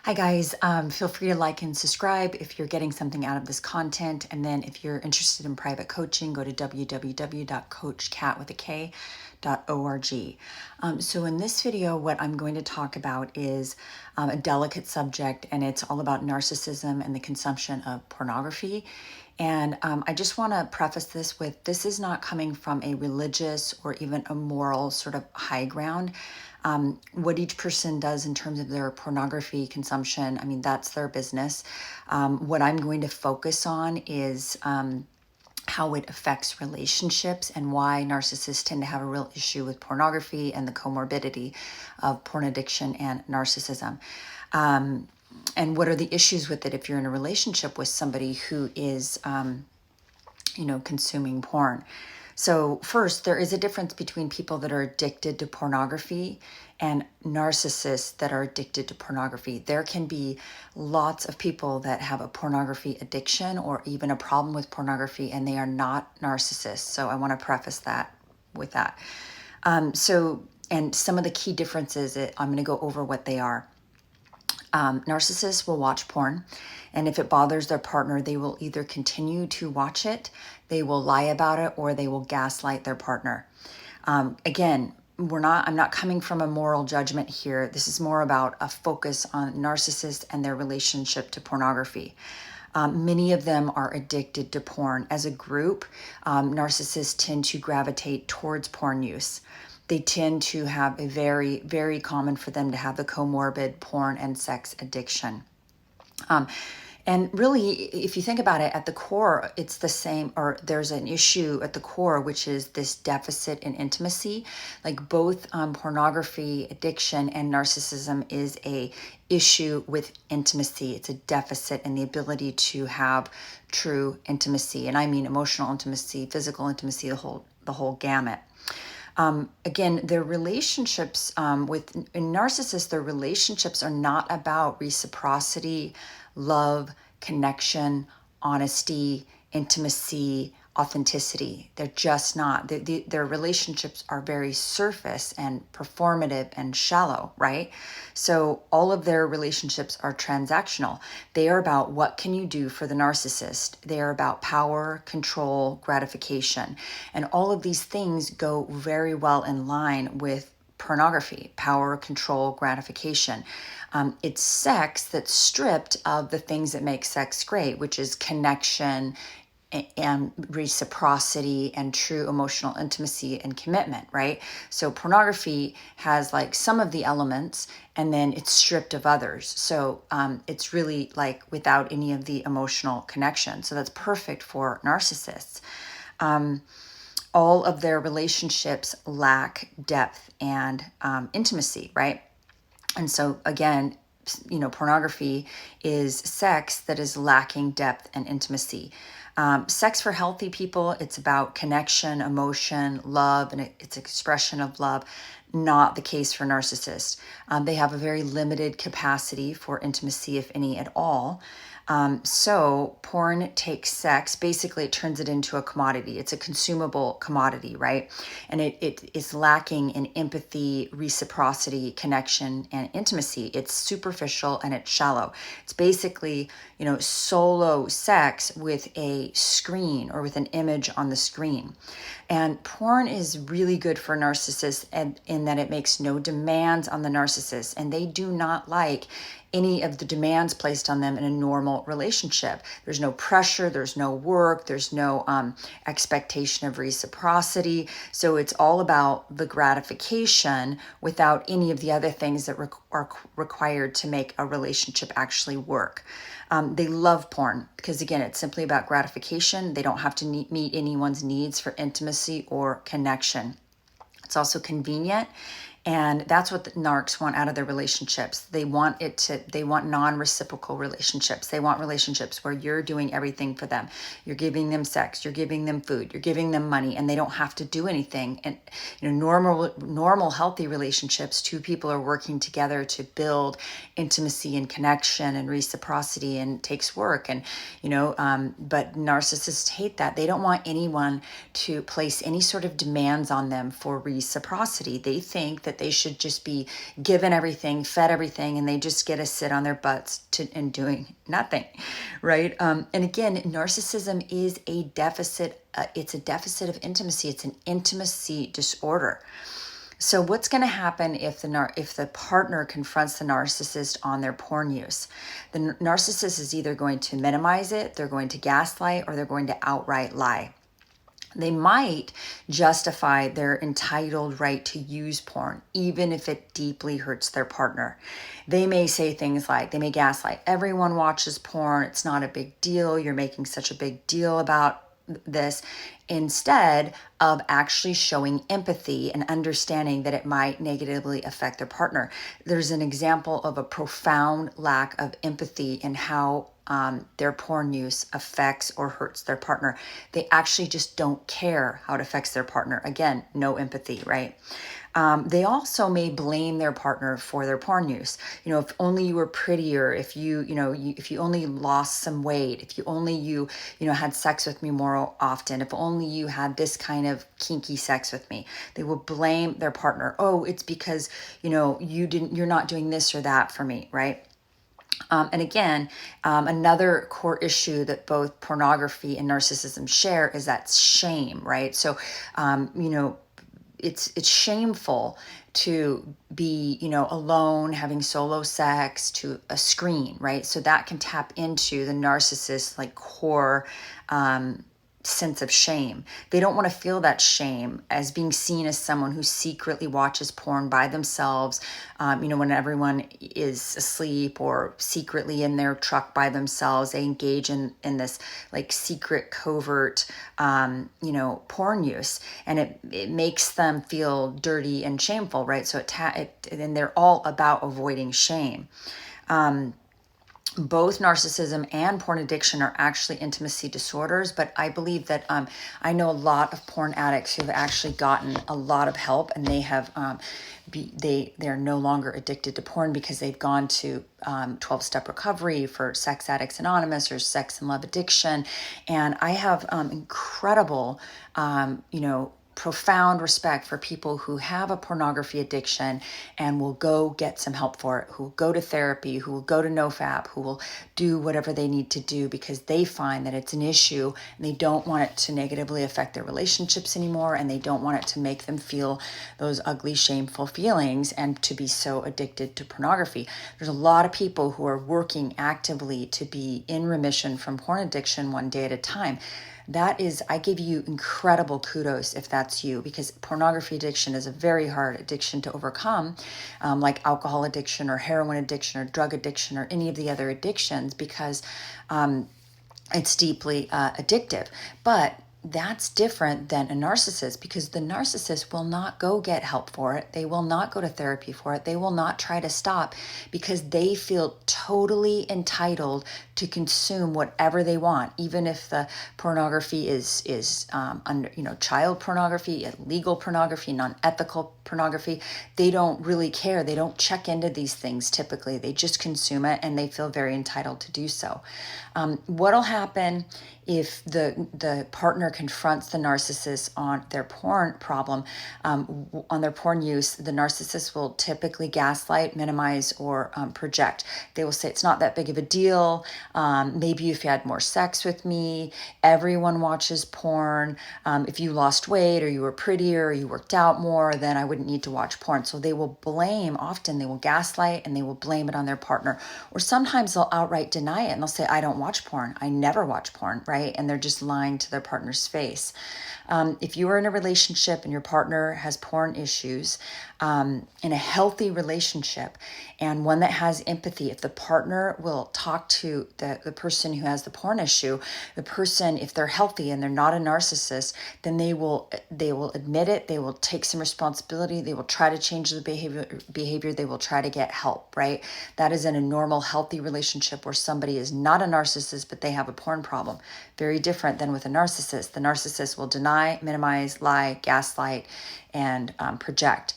Hi guys, feel free to like and subscribe if you're getting something out of this content. And then if you're interested in private coaching, go to www.coachkat.org. So in this video, what I'm going to talk about is a delicate subject, and it's all about narcissism and the consumption of pornography. And I just want to preface this with, this is not coming from a religious or even a moral sort of high ground. What each person does in terms of their pornography consumption, I mean, that's their business. What I'm going to focus on is how it affects relationships and why narcissists tend to have a real issue with pornography and the comorbidity of porn addiction and narcissism. And what are the issues with it if you're in a relationship with somebody who is, consuming porn. So first, there is a difference between people that are addicted to pornography and narcissists that are addicted to pornography. There can be lots of people that have a pornography addiction or even a problem with pornography, and they are not narcissists. So I want to preface that with that. And some of the key differences, I'm going to go over what they are. Narcissists will watch porn, and if it bothers their partner, they will either continue to watch it, they will lie about it, or they will gaslight their partner. Again, I'm not coming from a moral judgment here. This is more about a focus on narcissists and their relationship to pornography. Many of them are addicted to porn. As a group, narcissists tend to gravitate towards porn use. They tend to have a very, very common for them to have the comorbid porn and sex addiction. And really, if you think about it, at the core, it's the same, or there's an issue at the core, which is this deficit in intimacy. Like both pornography addiction and narcissism is a issue with intimacy. It's a deficit in the ability to have true intimacy. And I mean emotional intimacy, physical intimacy, the whole gamut. Again, their relationships in narcissists, their relationships are not about reciprocity, love, connection, honesty, intimacy, authenticity. They're just not. Their relationships are very surface and performative and shallow, right? So all of their relationships are transactional. They are about what can you do for the narcissist. They are about power, control, gratification. And all of these things go very well in line with pornography: power, control, gratification. It's sex that's stripped of the things that make sex great, which is connection and reciprocity and true emotional intimacy and commitment, right? So pornography has like some of the elements, and then it's stripped of others. So it's really like without any of the emotional connection. So that's perfect for narcissists. All of their relationships lack depth and intimacy, right? And so again, pornography is sex that is lacking depth and intimacy. Sex for healthy people, it's about connection, emotion, love, and it's expression of love. Not the case for narcissists. They have a very limited capacity for intimacy, if any at all. So porn takes sex, basically it turns it into a commodity. It's a consumable commodity, right? And it is lacking in empathy, reciprocity, connection, and intimacy. It's superficial and it's shallow. It's basically, solo sex with a screen or with an image on the screen. And porn is really good for narcissists in that it makes no demands on the narcissist, and they do not like any of the demands placed on them in a normal relationship. There's no pressure, there's no work, there's no expectation of reciprocity. So it's all about the gratification without any of the other things that are required to make a relationship actually work. They love porn because, again, it's simply about gratification. They don't have to meet anyone's needs for intimacy or connection. It's also convenient. And that's what the narcs want out of their relationships. They want non-reciprocal relationships. They want relationships where you're doing everything for them. You're giving them sex, you're giving them food, you're giving them money, and they don't have to do anything. And normal healthy relationships, two people are working together to build intimacy and connection and reciprocity, and it takes work. And but narcissists hate that. They don't want anyone to place any sort of demands on them for reciprocity. They think that that they should just be given everything, fed everything, and they just get to sit on their butts and doing nothing, right? And again, narcissism is a deficit. It's a deficit of intimacy. It's an intimacy disorder. So what's going to happen if the partner confronts the narcissist on their porn use? The narcissist is either going to minimize it, they're going to gaslight, or they're going to outright lie. They might justify their entitled right to use porn, even if it deeply hurts their partner. They may say things like, they may gaslight, everyone watches porn, it's not a big deal, you're making such a big deal about this, instead of actually showing empathy and understanding that it might negatively affect their partner. There's an example of a profound lack of empathy in how their porn use affects or hurts their partner. They actually just don't care how it affects their partner. Again, no empathy, right? They also may blame their partner for their porn use. If only you were prettier, if if you only lost some weight, if you only had sex with me more often, if only you had this kind of kinky sex with me. They will blame their partner. Oh, it's because, you're not doing this or that for me, right? And again, another core issue that both pornography and narcissism share is that shame, right? So, it's shameful to be, alone, having solo sex to a screen, right? So that can tap into the narcissist's core sense of shame. They don't want to feel that shame as being seen as someone who secretly watches porn by themselves, when everyone is asleep, or secretly in their truck by themselves. They engage in this secret, covert, porn use, and it makes them feel dirty and shameful, right? So and they're all about avoiding shame. Both narcissism and porn addiction are actually intimacy disorders, but I believe that I know a lot of porn addicts who have actually gotten a lot of help, and they have they're no longer addicted to porn because they've gone to 12-step recovery for Sex Addicts Anonymous or sex and love addiction. And I have incredible profound respect for people who have a pornography addiction and will go get some help for it, who will go to therapy, who will go to NoFap, who will do whatever they need to do because they find that it's an issue and they don't want it to negatively affect their relationships anymore, and they don't want it to make them feel those ugly, shameful feelings and to be so addicted to pornography. There's a lot of people who are working actively to be in remission from porn addiction one day at a time. I give you incredible kudos if that's you, because pornography addiction is a very hard addiction to overcome, like alcohol addiction or heroin addiction or drug addiction or any of the other addictions, because it's deeply addictive. But that's different than a narcissist, because the narcissist will not go get help for it. They will not go to therapy for it. They will not try to stop, because they feel totally entitled to consume whatever they want, even if the pornography is under, child pornography, illegal pornography, non-ethical pornography. They don't really care. They don't check into these things typically. They just consume it, and they feel very entitled to do so. What'll happen if the partner confronts the narcissist on their porn problem, on their porn use? The narcissist will typically gaslight, minimize, or project. They will say, it's not that big of a deal. Maybe if you had more sex with me, everyone watches porn. If you lost weight, or you were prettier, or you worked out more, then I wouldn't need to watch porn. So they will often they will gaslight, and they will blame it on their partner. Or sometimes they'll outright deny it, and they'll say, I don't watch porn. I never watch porn, right? And they're just lying to their partner's face. If you are in a relationship and your partner has porn issues, in a healthy relationship and one that has empathy, if the partner will talk to the person who has the porn issue, the person, if they're healthy and they're not a narcissist, then they will admit it. They will take some responsibility. They will try to change the behavior. They will try to get help, right? That is in a normal, healthy relationship where somebody is not a narcissist, but they have a porn problem. Very different than with a narcissist. The narcissist will deny, minimize, lie, gaslight, and project.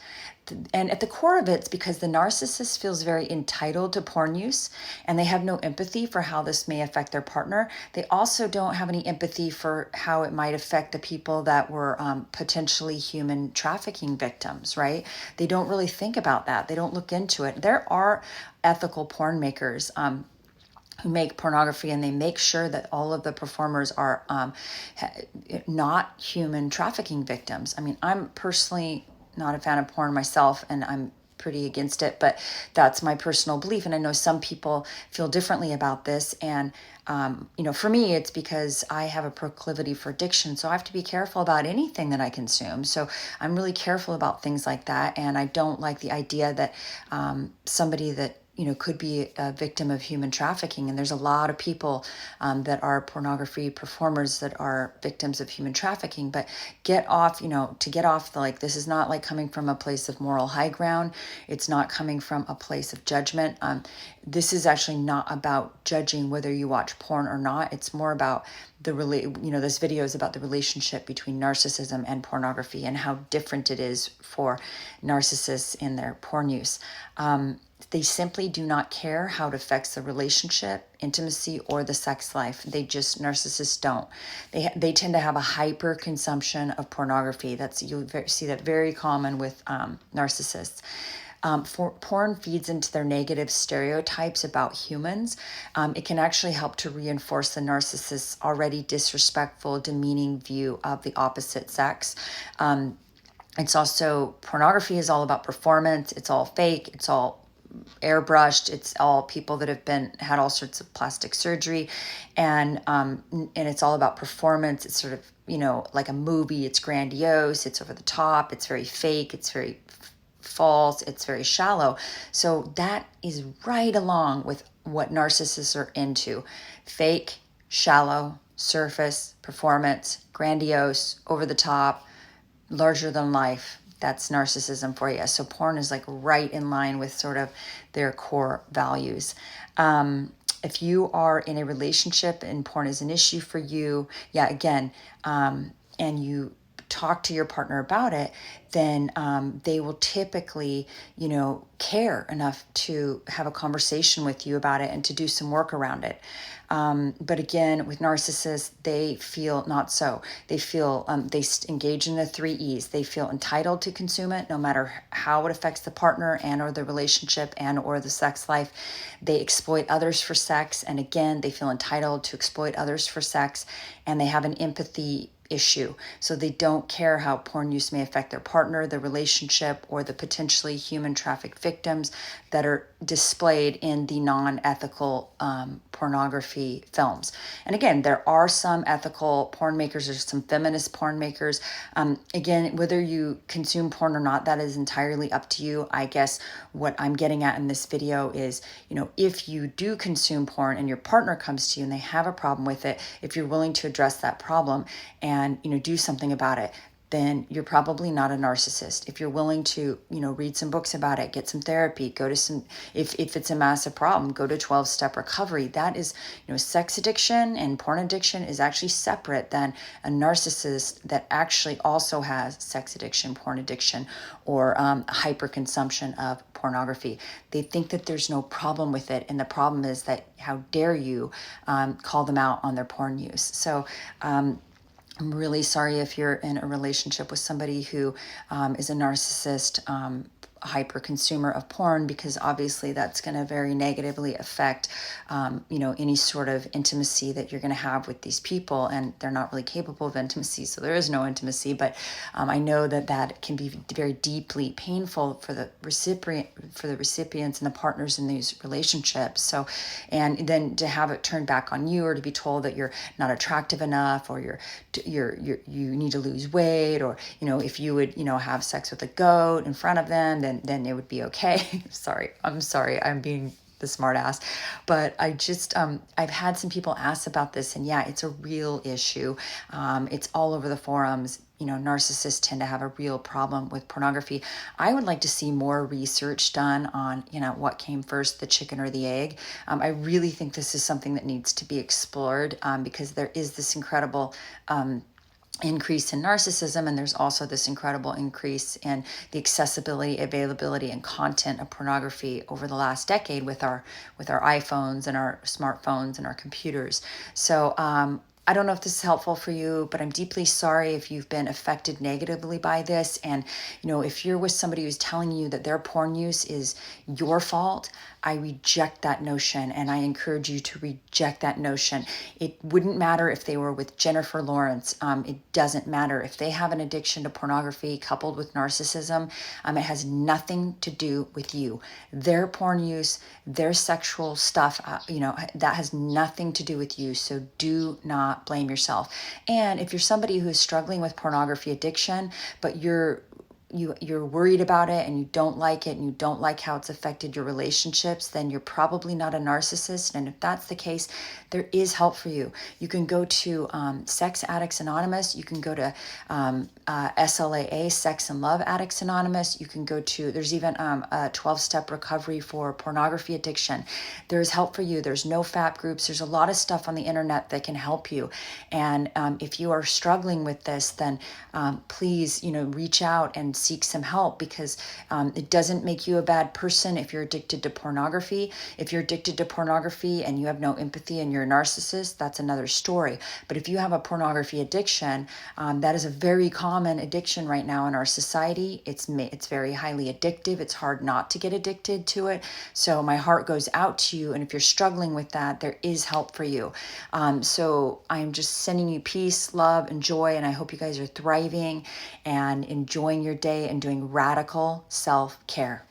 And at the core of it, it's because the narcissist feels very entitled to porn use, and they have no empathy for how this may affect their partner. They also don't have any empathy for how it might affect the people that were potentially human trafficking victims, right? They don't really think about that. They don't look into it. There are ethical porn makers who make pornography, and they make sure that all of the performers are not human trafficking victims. I mean, I'm personally not a fan of porn myself, and I'm pretty against it, but that's my personal belief. And I know some people feel differently about this. And, for me, it's because I have a proclivity for addiction. So I have to be careful about anything that I consume. So I'm really careful about things like that. And I don't like the idea that somebody that could be a victim of human trafficking. And there's a lot of people that are pornography performers that are victims of human trafficking. But get off, to get off this is not like coming from a place of moral high ground. It's not coming from a place of judgment. This is actually not about judging whether you watch porn or not. It's more about this video is about the relationship between narcissism and pornography and how different it is for narcissists in their porn use. They simply do not care how it affects the relationship, intimacy, or the sex life. Narcissists don't. They tend to have a hyper consumption of pornography. You see that very common with narcissists. Porn feeds into their negative stereotypes about humans. It can actually help to reinforce the narcissist's already disrespectful, demeaning view of the opposite sex. Pornography is all about performance. It's all fake. It's all airbrushed. It's all people that have had all sorts of plastic surgery, and it's all about performance. It's sort of like a movie. It's grandiose. It's over the top. It's very fake. It's very false. It's very shallow. So that is right along with what narcissists are into: fake, shallow, surface, performance, grandiose, over the top, larger than life. That's narcissism for you. So porn is right in line with sort of their core values. If you are in a relationship and porn is an issue for you, and you talk to your partner about it, then they will typically, care enough to have a conversation with you about it and to do some work around it. But again, with narcissists, they feel not so. They feel they engage in the 3 E's. They feel entitled to consume it, no matter how it affects the partner and or the relationship and or the sex life. They exploit others for sex, and again, they feel entitled to exploit others for sex, and they have an empathy issue. So they don't care how porn use may affect their partner, the relationship, or the potentially human trafficked victims that are displayed in the non-ethical pornography films. And again, there are some ethical porn makers, there's some feminist porn makers. Again, whether you consume porn or not, that is entirely up to you. I guess what I'm getting at in this video is, if you do consume porn and your partner comes to you and they have a problem with it, if you're willing to address that problem and do something about it, then you're probably not a narcissist. If you're willing to, read some books about it, get some therapy, go to some, if it's a massive problem, go to 12-step recovery. That is, sex addiction and porn addiction is actually separate than a narcissist that actually also has sex addiction, porn addiction, or hyperconsumption of pornography. They think that there's no problem with it. And the problem is that how dare you call them out on their porn use. So, I'm really sorry if you're in a relationship with somebody who is a narcissist, hyper consumer of porn, because obviously that's going to very negatively affect, any sort of intimacy that you're going to have with these people, and they're not really capable of intimacy, so there is no intimacy. But I know that can be very deeply painful for the recipients and the partners in these relationships. So, and then to have it turned back on you, or to be told that you're not attractive enough, or you need to lose weight, or if you would have sex with a goat in front of them, then it would be okay. I'm sorry, I'm being the smart ass, but I've had some people ask about this, and yeah, it's a real issue. It's all over the forums. Narcissists tend to have a real problem with pornography. I would like to see more research done on, what came first, the chicken or the egg. I really think this is something that needs to be explored, because there is this incredible increase in narcissism, and there's also this incredible increase in the accessibility, availability, and content of pornography over the last decade with our iPhones and our smartphones and our computers. So I don't know if this is helpful for you, but I'm deeply sorry if you've been affected negatively by this. And, if you're with somebody who's telling you that their porn use is your fault, I reject that notion, and I encourage you to reject that notion. It wouldn't matter if they were with Jennifer Lawrence. It doesn't matter. If they have an addiction to pornography coupled with narcissism, it has nothing to do with you. Their porn use, their sexual stuff, that has nothing to do with you. So do not blame yourself. And if you're somebody who is struggling with pornography addiction, but you're worried about it and you don't like it and you don't like how it's affected your relationships, then you're probably not a narcissist. And if that's the case, there is help for you. You can go to Sex Addicts Anonymous. You can go to SLAA, Sex and Love Addicts Anonymous. You can go to, there's even a 12-step recovery for pornography addiction. There's help for you. There's no FAP groups. There's a lot of stuff on the internet that can help you. And if you are struggling with this, then please, reach out and seek some help, because it doesn't make you a bad person if you're addicted to pornography. If you're addicted to pornography and you have no empathy and you're a narcissist, that's another story. But if you have a pornography addiction, that is a very common addiction right now in our society. It's very highly addictive. It's hard not to get addicted to it. So my heart goes out to you. And if you're struggling with that, there is help for you. So I'm just sending you peace, love, and joy. And I hope you guys are thriving and enjoying your day and doing radical self-care.